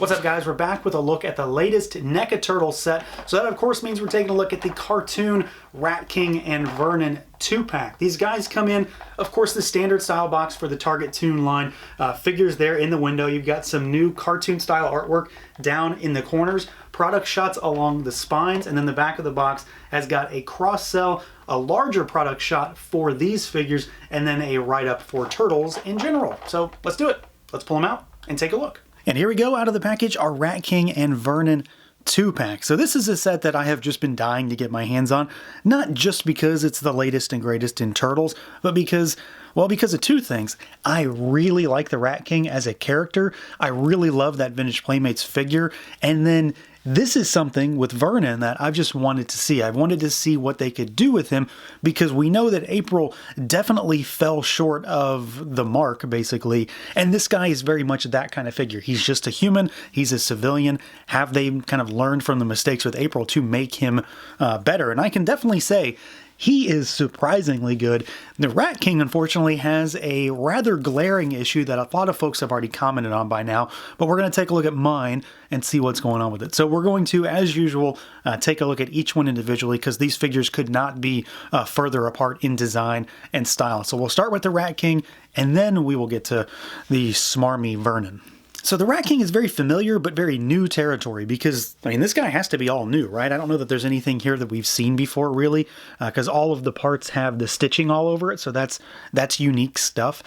What's up, guys? We're back with a look at the latest NECA Turtle set. So that, of course, means we're taking a look at the cartoon Rat King and Vernon 2-pack. These guys come in, of course, the standard style box for the Target TOON line. Figures there in the window. You've got some new cartoon style artwork down in the corners, product shots along the spines, and then the back of the box has got a cross-sell, a larger product shot for these figures, and then a write-up for turtles in general. So let's do it. Let's pull them out and take a look. And here we go, out of the package, our Rat King and Vernon 2-pack. So this is a set that I have just been dying to get my hands on, not just because it's the latest and greatest in Turtles, but because, well, because of two things. I really like the Rat King as a character. I really love that Vintage Playmates figure. And then this is something with Vernon that I've just wanted to see. I wanted to see what they could do with him, because we know that April definitely fell short of the mark, basically. And this guy is very much that kind of figure. He's just a human. He's a civilian. Have they kind of learned from the mistakes with April to make him better? And I can definitely say he is surprisingly good. The Rat King, unfortunately, has a rather glaring issue that a lot of folks have already commented on by now, but we're going to take a look at mine and see what's going on with it. So we're going to, as usual, take a look at each one individually, because these figures could not be further apart in design and style. So we'll start with the Rat King, and then we will get to the smarmy Vernon. So the Rat King is very familiar, but very new territory, because, I mean, this guy has to be all new, right? I don't know that there's anything here that we've seen before, really, because all of the parts have the stitching all over it, so that's unique stuff.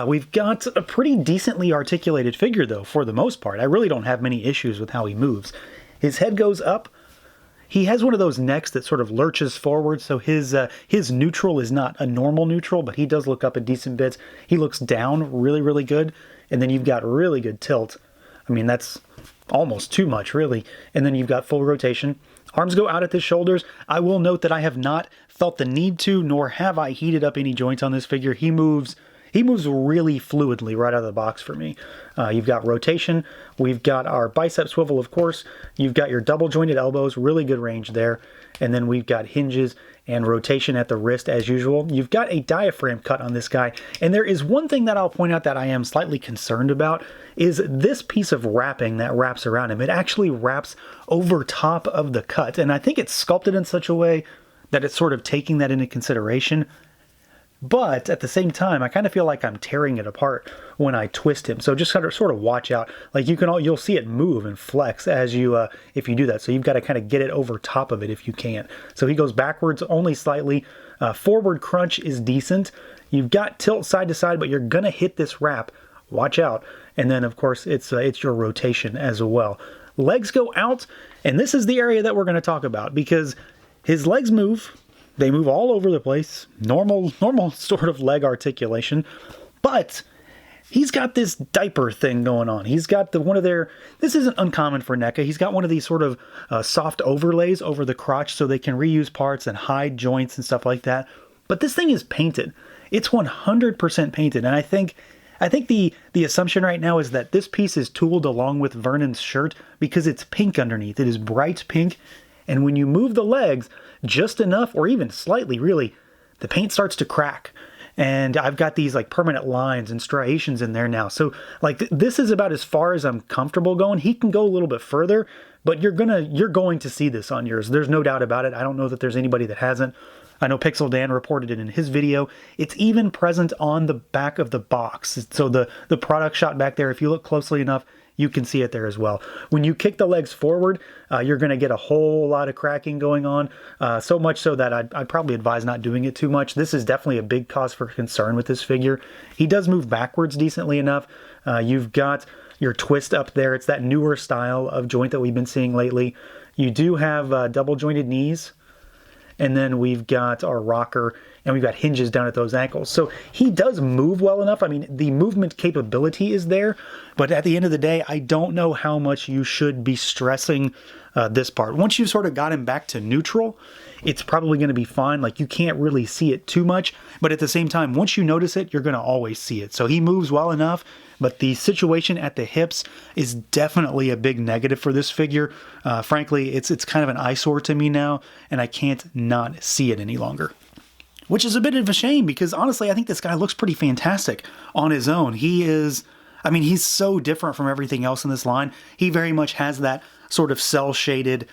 We've got a pretty decently articulated figure, though, for the most part. I really don't have many issues with how he moves. His head goes up. He has one of those necks that sort of lurches forward, so his neutral is not a normal neutral, but he does look up a decent bit. He looks down really, really good. And then you've got really good tilt. I mean, that's almost too much, really. And then you've got full rotation. Arms go out at the shoulders. I will note that I have not felt the need to, nor have I heated up any joints on this figure. He moves really fluidly right out of the box for me. You've got rotation. We've got our bicep swivel, of course. You've got your double jointed elbows, really good range there. And then we've got hinges and rotation at the wrist as usual. You've got a diaphragm cut on this guy. And there is one thing that I'll point out that I am slightly concerned about, is this piece of wrapping that wraps around him. It actually wraps over top of the cut. And I think it's sculpted in such a way that it's sort of taking that into consideration. But at the same time, I kind of feel like I'm tearing it apart when I twist him. So just sort of watch out. Like you'll see it move and flex as you if you do that. So you've got to kind of get it over top of it if you can. So he goes backwards only slightly. Forward crunch is decent. You've got tilt side to side, but you're gonna hit this wrap. Watch out. And then of course it's your rotation as well. Legs go out, and this is the area that we're going to talk about, because his legs move. They move all over the place, normal sort of leg articulation, but he's got this diaper thing going on. He's got this isn't uncommon for NECA. He's got one of these sort of soft overlays over the crotch so they can reuse parts and hide joints and stuff like that. But this thing is painted. It's 100% painted, and I think the assumption right now is that this piece is tooled along with Vernon's shirt because it's pink underneath. It is bright pink, and when you move the legs just enough, or even slightly, really, the paint starts to crack. And I've got these like permanent lines and striations in there now. So like this is about as far as I'm comfortable going. He can go a little bit further, but you're going to see this on yours. There's no doubt about it. I don't know that there's anybody that hasn't. I know Pixel Dan reported it in his video. It's even present on the back of the box. So the product shot back there, if you look closely enough, you can see it there as well. When you kick the legs forward, you're going to get a whole lot of cracking going on. So much so that I'd probably advise not doing it too much. This is definitely a big cause for concern with this figure. He does move backwards decently enough. You've got your twist up there. It's that newer style of joint that we've been seeing lately. You do have double jointed knees. And then we've got our rocker, and we've got hinges down at those ankles. So he does move well enough. I mean, the movement capability is there, but at the end of the day, I don't know how much you should be stressing this part. Once you've sort of got him back to neutral, it's probably going to be fine. Like, you can't really see it too much, but at the same time, once you notice it, you're going to always see it. So he moves well enough, but the situation at the hips is definitely a big negative for this figure. Frankly, it's kind of an eyesore to me now, and I can't not see it any longer. Which is a bit of a shame, because honestly, I think this guy looks pretty fantastic on his own. He is, I mean, he's so different from everything else in this line. He very much has that sort of cell-shaded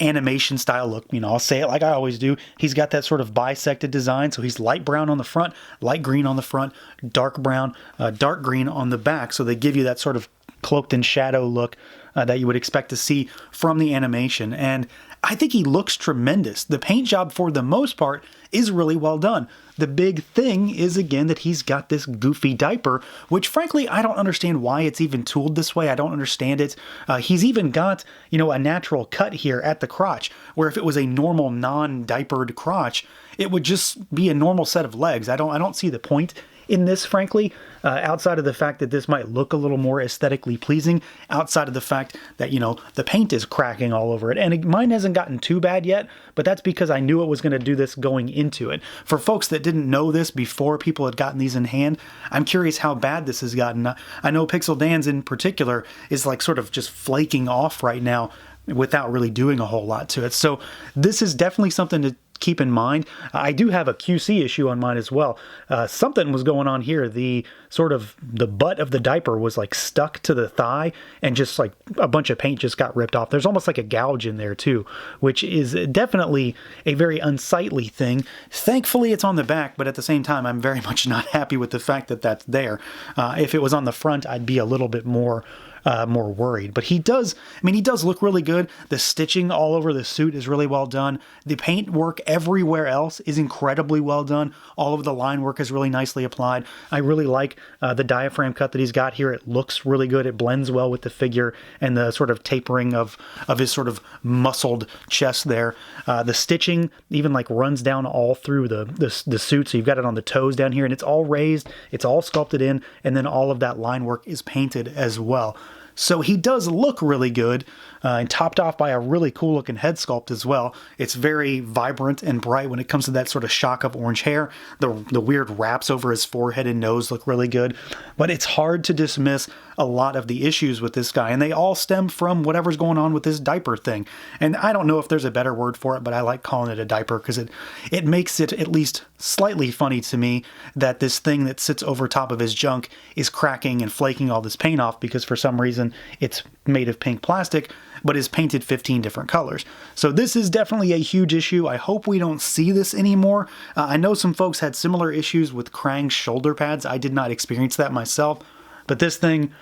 animation style look. You know, I'll say it like I always do. He's got that sort of bisected design. So he's light brown on the front, light green on the front, dark brown, dark green on the back. So they give you that sort of cloaked in shadow look that you would expect to see from the animation. And I think he looks tremendous. The paint job, for the most part, is really well done. The big thing is, again, that he's got this goofy diaper, which frankly, I don't understand why it's even tooled this way. I don't understand it. He's even got, you know, a natural cut here at the crotch, where if it was a normal non-diapered crotch, it would just be a normal set of legs. I don't see the point in this, frankly, outside of the fact that this might look a little more aesthetically pleasing, outside of the fact that, you know, the paint is cracking all over it. And mine hasn't gotten too bad yet, but that's because I knew it was going to do this going into it. For folks that didn't know this before people had gotten these in hand, I'm curious how bad this has gotten. I know Pixel Dan's in particular is like sort of just flaking off right now without really doing a whole lot to it. So this is definitely something to keep in mind. I do have a QC issue on mine as well. Something was going on here. The butt of the diaper was like stuck to the thigh, and just like a bunch of paint just got ripped off. There's almost like a gouge in there too, which is definitely a very unsightly thing. Thankfully it's on the back, but at the same time I'm very much not happy with the fact that that's there. If it was on the front, I'd be a little bit more worried. But he does look really good. The stitching all over the suit is really well done. The paint work everywhere else is incredibly well done. All of the line work is really nicely applied. I really like the diaphragm cut that he's got here. It looks really good. It blends well with the figure and the sort of tapering of his sort of muscled chest there. The stitching even like runs down all through the suit. So you've got it on the toes down here, and it's all raised. It's all sculpted in, and then all of that line work is painted as well. So he does look really good, and topped off by a really cool looking head sculpt as well. It's very vibrant and bright when it comes to that sort of shock of orange hair. The weird wraps over his forehead and nose look really good, but it's hard to dismiss a lot of the issues with this guy, and they all stem from whatever's going on with this diaper thing. And I don't know if there's a better word for it, but I like calling it a diaper because it makes it at least slightly funny to me that this thing that sits over top of his junk is cracking and flaking all this paint off, because for some reason it's made of pink plastic but is painted 15 different colors. So this is definitely a huge issue. I hope we don't see this anymore. I know some folks had similar issues with Krang's shoulder pads. I did not experience that myself. But this thing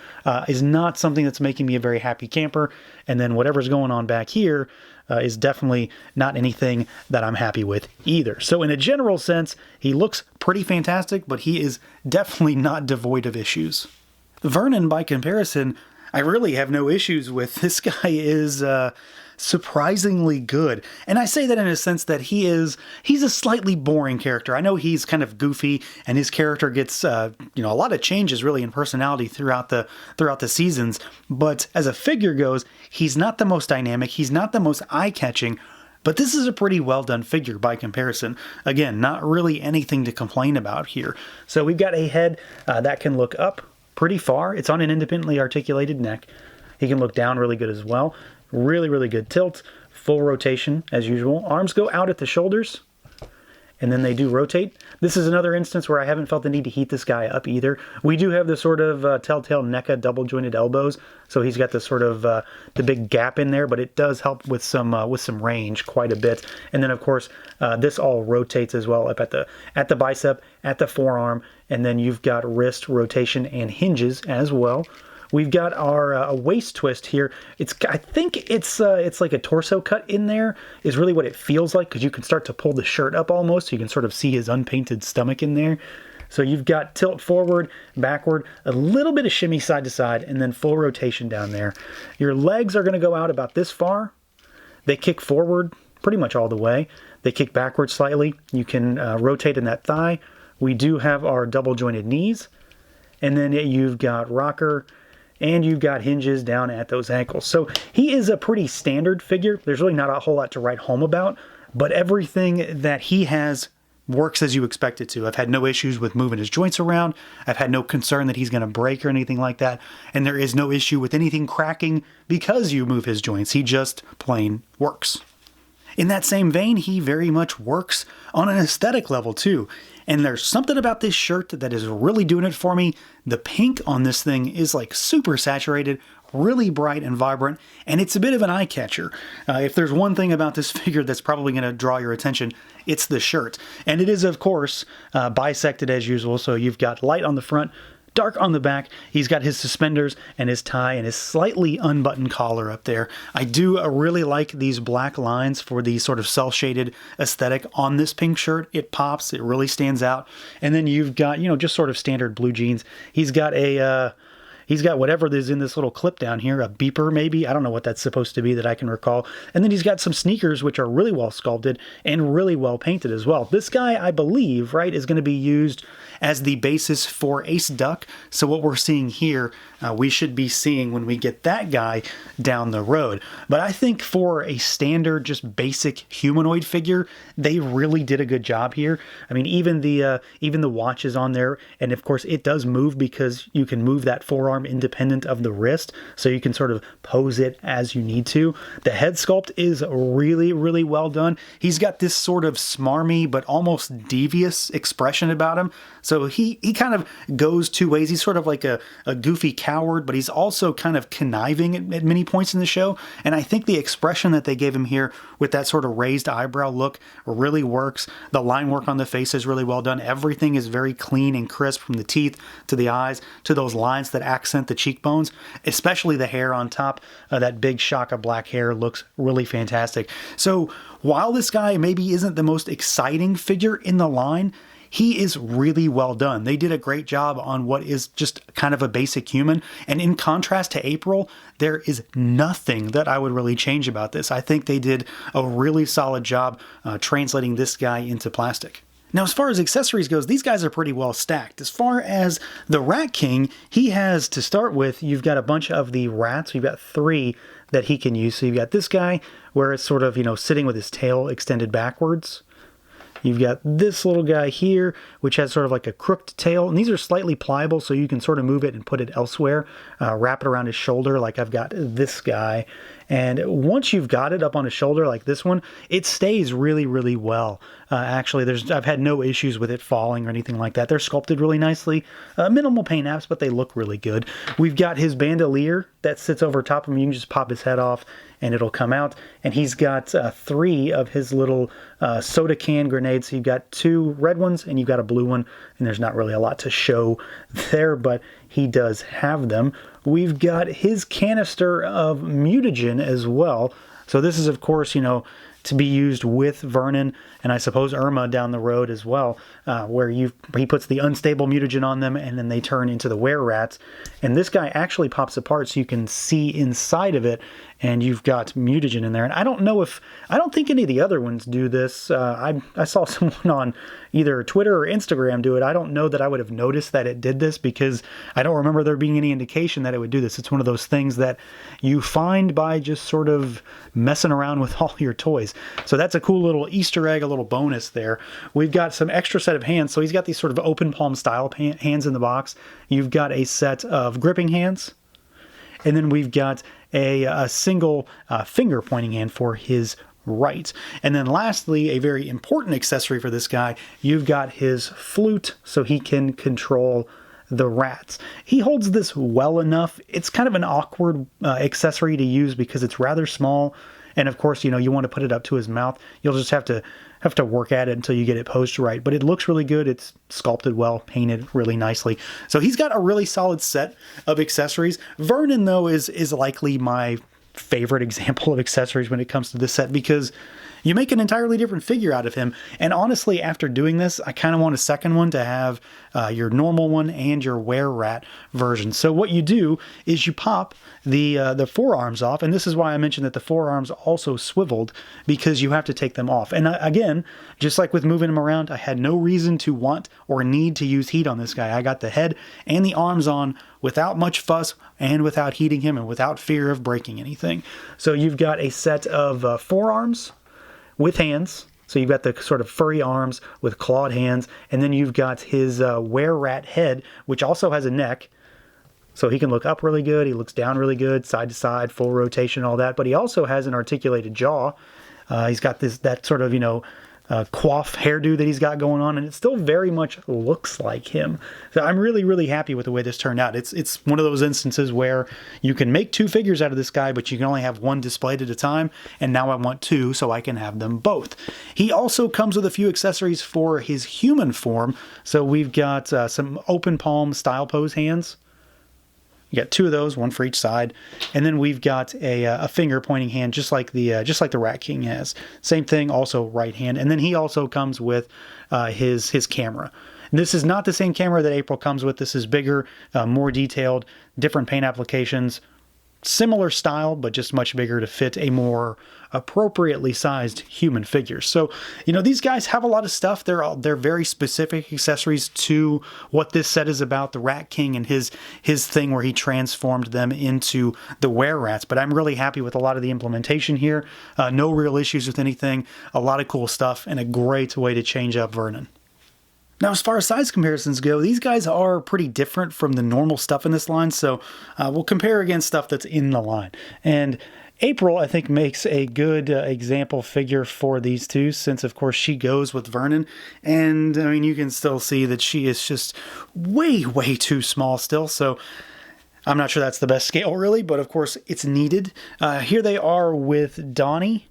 is not something that's making me a very happy camper. And then whatever's going on back here is definitely not anything that I'm happy with either. So in a general sense, he looks pretty fantastic, but he is definitely not devoid of issues. Vernon, by comparison, I really have no issues with. This guy is surprisingly good. And I say that in a sense that he's a slightly boring character. I know he's kind of goofy, and his character gets a lot of changes really in personality throughout the seasons. But as a figure goes, he's not the most dynamic. He's not the most eye-catching. But this is a pretty well done figure by comparison. Again, not really anything to complain about here. So we've got a head that can look up pretty far. It's on an independently articulated neck. He can look down really good as well. Really, really good tilt. Full rotation as usual. Arms go out at the shoulders, and then they do rotate. This is another instance where I haven't felt the need to heat this guy up either. We do have the sort of telltale NECA double jointed elbows, so he's got the sort of the big gap in there, but it does help with some range quite a bit. And then of course this all rotates as well up at the bicep, at the forearm, and then you've got wrist rotation and hinges as well. We've got our waist twist here. I think it's like a torso cut in there is really what it feels like, because you can start to pull the shirt up almost, so you can sort of see his unpainted stomach in there. So you've got tilt forward, backward, a little bit of shimmy side to side, and then full rotation down there. Your legs are going to go out about this far. They kick forward pretty much all the way. They kick backward slightly. You can rotate in that thigh. We do have our double jointed knees, and then you've got rocker, and you've got hinges down at those ankles. So he is a pretty standard figure. There's really not a whole lot to write home about, but everything that he has works as you expect it to. I've had no issues with moving his joints around. I've had no concern that he's going to break or anything like that. And there is no issue with anything cracking because you move his joints. He just plain works. In that same vein, he very much works on an aesthetic level too. And there's something about this shirt that is really doing it for me. The pink on this thing is like super saturated, really bright and vibrant, and it's a bit of an eye catcher. If there's one thing about this figure that's probably going to draw your attention, it's the shirt. And it is, of course, bisected as usual, so you've got light on the front, dark on the back. He's got his suspenders and his tie and his slightly unbuttoned collar up there. I do really like these black lines for the sort of cel-shaded aesthetic on this pink shirt. It pops, it really stands out. And then you've got, you know, just sort of standard blue jeans. He's got whatever is in this little clip down here, a beeper maybe. I don't know what that's supposed to be that I can recall. And then he's got some sneakers which are really well sculpted and really well painted as well. This guy, I believe, right, is going to be used as the basis for Ace Duck. So what we're seeing here, we should be seeing when we get that guy down the road. But I think for a standard, just basic humanoid figure, they really did a good job here. I mean, even the watch is on there, and of course it does move because you can move that forearm independent of the wrist, so you can sort of pose it as you need to. The head sculpt is really, really well done. He's got this sort of smarmy but almost devious expression about him. So he kind of goes two ways. He's sort of like a goofy coward, but he's also kind of conniving at many points in the show. And I think the expression that they gave him here with that sort of raised eyebrow look really works. The line work on the face is really well done. Everything is very clean and crisp, from the teeth to the eyes to those lines that accent the cheekbones, especially the hair on top. That big shock of black hair looks really fantastic. So while this guy maybe isn't the most exciting figure in the line, he is really well done. They did a great job on what is just kind of a basic human. And in contrast to April, there is nothing that I would really change about this. I think they did a really solid job translating this guy into plastic. Now, as far as accessories goes, these guys are pretty well stacked. As far as the Rat King, he has, to start with, you've got a bunch of the rats. You've got 3 that he can use. So you've got this guy where it's sort of, you know, sitting with his tail extended backwards. You've got this little guy here, which has sort of like a crooked tail. And these are slightly pliable, so you can sort of move it and put it elsewhere. Wrap it around his shoulder like I've got this guy. And once you've got it up on his shoulder like this one, it stays really, really well. Actually, I've had no issues with it falling or anything like that. They're sculpted really nicely. Minimal paint apps, but they look really good. We've got his bandolier that sits over top of him. You can just pop his head off and it'll come out. And he's got 3 of his little soda can grenades. So you've got 2 red ones and you've got a blue one. And there's not really a lot to show there, but he does have them. We've got his canister of mutagen as well. So this is, of course, you know, to be used with Vernon and I suppose Irma down the road as well, where he puts the unstable mutagen on them and then they turn into the were-rats. And this guy actually pops apart so you can see inside of it, and you've got mutagen in there. And I don't think any of the other ones do this. I saw someone on either Twitter or Instagram do it. I don't know that I would have noticed that it did this because I don't remember there being any indication that it would do this. It's one of those things that you find by just sort of messing around with all your toys. So that's a cool little Easter egg, a little bonus there. We've got some extra set of hands. So he's got these sort of open palm style hands in the box. You've got a set of gripping hands. And then we've got a single finger pointing hand for his right. And then lastly, a very important accessory for this guy, you've got his flute so he can control the rats. He holds this well enough. It's kind of an awkward accessory to use because it's rather small. And of course, you know, you want to put it up to his mouth. You'll just have to work at it until you get it posed right. But it looks really good. It's sculpted well, painted really nicely. So he's got a really solid set of accessories. Vernon, though, is likely my favorite example of accessories when it comes to this set because you make an entirely different figure out of him. And honestly, after doing this, I kind of want a second one to have your normal one and your were-rat version. So what you do is you pop the forearms off, and this is why I mentioned that the forearms also swiveled, because you have to take them off. And again, just like with moving him around, I had no reason to want or need to use heat on this guy. I got the head and the arms on without much fuss and without heating him and without fear of breaking anything. So you've got a set of forearms with hands. So you've got the sort of furry arms with clawed hands, and then you've got his were-rat head, which also has a neck. So he can look up really good, he looks down really good, side to side, full rotation, all that. But he also has an articulated jaw. He's got that sort of, coif hairdo that he's got going on, and it still very much looks like him. So I'm really, really happy with the way this turned out. It's one of those instances where you can make 2 figures out of this guy, but you can only have 1 displayed at a time, and now I want 2 so I can have them both. He also comes with a few accessories for his human form. So we've got some open palm style pose hands. You got 2 of those, 1 for each side, and then we've got a finger pointing hand, just like the Rat King has. Same thing, also right hand, and then he also comes with his camera. This is not the same camera that April comes with. This is bigger, more detailed, different paint applications. Similar style, but just much bigger to fit a more appropriately sized human figure. So, these guys have a lot of stuff. They're very specific accessories to what this set is about, the Rat King and his thing where he transformed them into the were-rats. But I'm really happy with a lot of the implementation here. No real issues with anything. A lot of cool stuff and a great way to change up Vernon. Now, as far as size comparisons go, these guys are pretty different from the normal stuff in this line, so we'll compare against stuff that's in the line. And April, I think, makes a good example figure for these two, since, of course, she goes with Vernon. And, I mean, you can still see that she is just way, way too small still, so I'm not sure that's the best scale, really, but, of course, it's needed. Here they are with Donnie,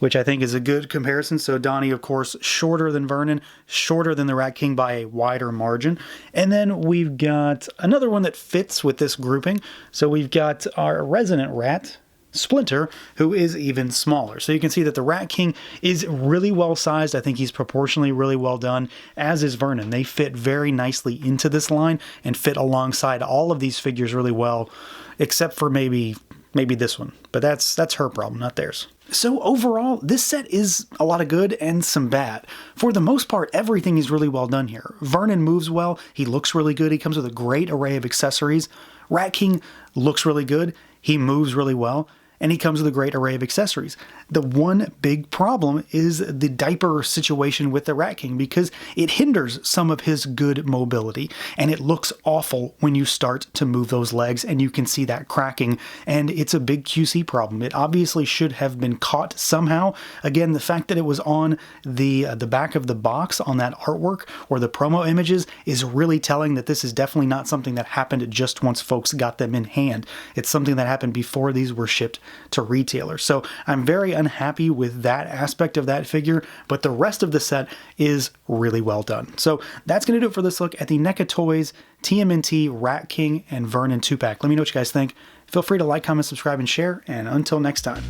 which I think is a good comparison. So Donnie, of course, shorter than Vernon, shorter than the Rat King by a wider margin. And then we've got another one that fits with this grouping. So we've got our Resonant Rat, Splinter, who is even smaller. So you can see that the Rat King is really well sized. I think he's proportionally really well done, as is Vernon. They fit very nicely into this line and fit alongside all of these figures really well, except for maybe this one. But that's her problem, not theirs. So overall, this set is a lot of good and some bad. For the most part, everything is really well done here. Vernon moves well, he looks really good, he comes with a great array of accessories. Rat King looks really good, he moves really well, and he comes with a great array of accessories. The one big problem is the diaper situation with the Rat King, because it hinders some of his good mobility, and it looks awful when you start to move those legs, and you can see that cracking, and it's a big QC problem. It obviously should have been caught somehow. Again, the fact that it was on the back of the box on that artwork or the promo images is really telling that this is definitely not something that happened just once folks got them in hand. It's something that happened before these were shipped to retailers. So I'm very unhappy with that aspect of that figure, but the rest of the set is really well done. So that's going to do it for this look at the NECA Toys TMNT Rat King and Vernon 2-pack. Let me know what you guys think. Feel free to like, comment, subscribe, and share, and until next time.